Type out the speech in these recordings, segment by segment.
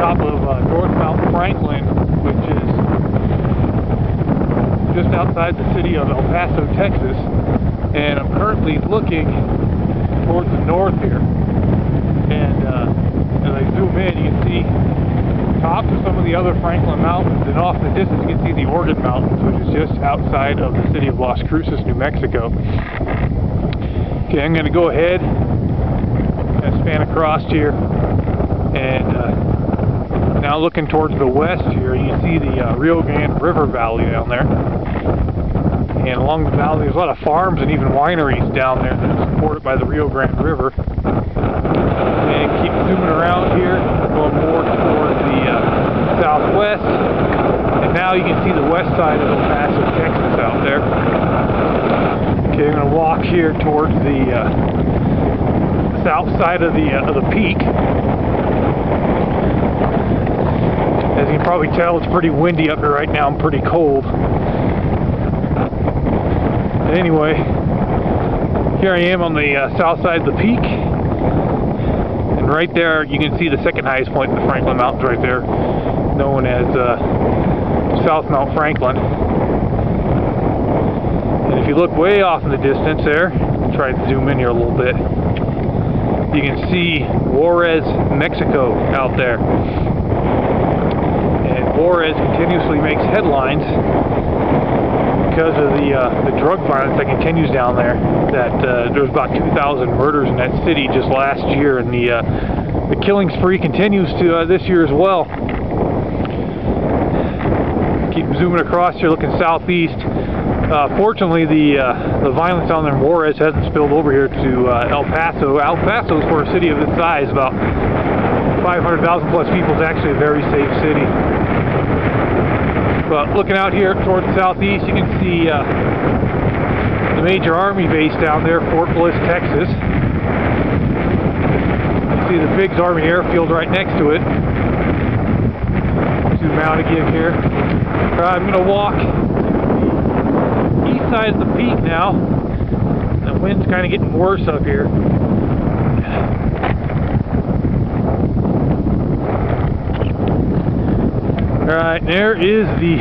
top of North Mount Franklin, which is just outside the city of El Paso, Texas, and I'm currently looking towards the north here. And as I zoom in, you can see tops of some of the other Franklin Mountains, and off in the distance you can see the Organ Mountains, which is just outside of the city of Las Cruces, New Mexico. Okay, I'm going to go ahead and span across here, and now looking towards the west here, you can see the Rio Grande River Valley down there. And along the valley there's a lot of farms and even wineries down there that are supported by the Rio Grande River. And keep zooming around here, going more towards the southwest. And now you can see the west side of El Paso, Texas out there. Okay, I'm going to walk here towards the south side of the peak. As you can probably tell, it's pretty windy up here right now. I'm pretty cold. But anyway, here I am on the south side of the peak. And right there, you can see the second highest point in the Franklin Mountains right there, known as South Mount Franklin. And if you look way off in the distance there, try to zoom in here a little bit, you can see Juarez, Mexico out there. And Juarez continuously makes headlines because of the drug violence that continues down there. That there was about 2,000 murders in that city just last year, and the killing spree continues to this year as well. Keep zooming across here, looking southeast. Fortunately, the violence down there in Juarez hasn't spilled over here to El Paso. El Paso, for a city of this size, about 500,000 plus people, is actually a very safe city. But looking out here towards the southeast, you can see the major army base down there, Fort Bliss, Texas. You see the Biggs Army Airfield right next to it. Zoom out again here. I'm going to walk east side of the peak now. The wind's kind of getting worse up here. Alright, there is the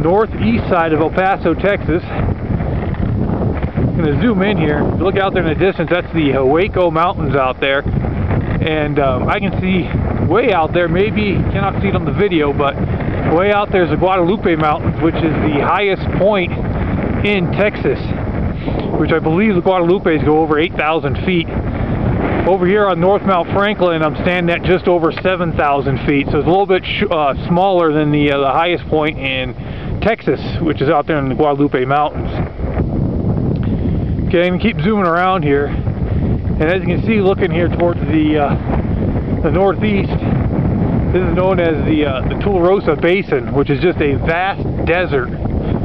northeast side of El Paso, Texas. I'm going to zoom in here. If you look out there in the distance, that's the Hueco Mountains out there. And I can see way out there, maybe you cannot see it on the video, but way out there is the Guadalupe Mountains, which is the highest point in Texas, which I believe the Guadalupes go over 8,000 feet. Over here on North Mount Franklin, I'm standing at just over 7,000 feet, so it's a little bit smaller than the highest point in Texas, which is out there in the Guadalupe Mountains. Okay, I'm going to keep zooming around here, and as you can see, looking here towards the northeast, this is known as the Tularosa Basin, which is just a vast desert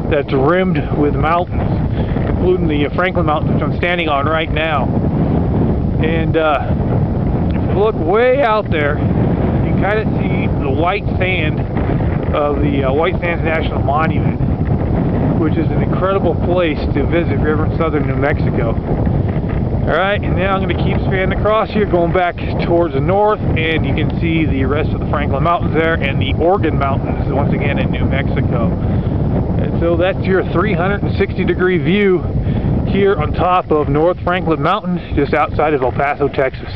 that's rimmed with mountains, including the Franklin Mountains, which I'm standing on right now. And if you look way out there, you can kind of see the white sand of the White Sands National Monument, which is an incredible place to visit if you're ever in southern New Mexico. Alright, and now I'm going to keep spanning across here, going back towards the north, and you can see the rest of the Franklin Mountains there, and the Organ Mountains, once again, in New Mexico. And so that's your 360-degree view here on top of North Franklin Mountain, just outside of El Paso, Texas.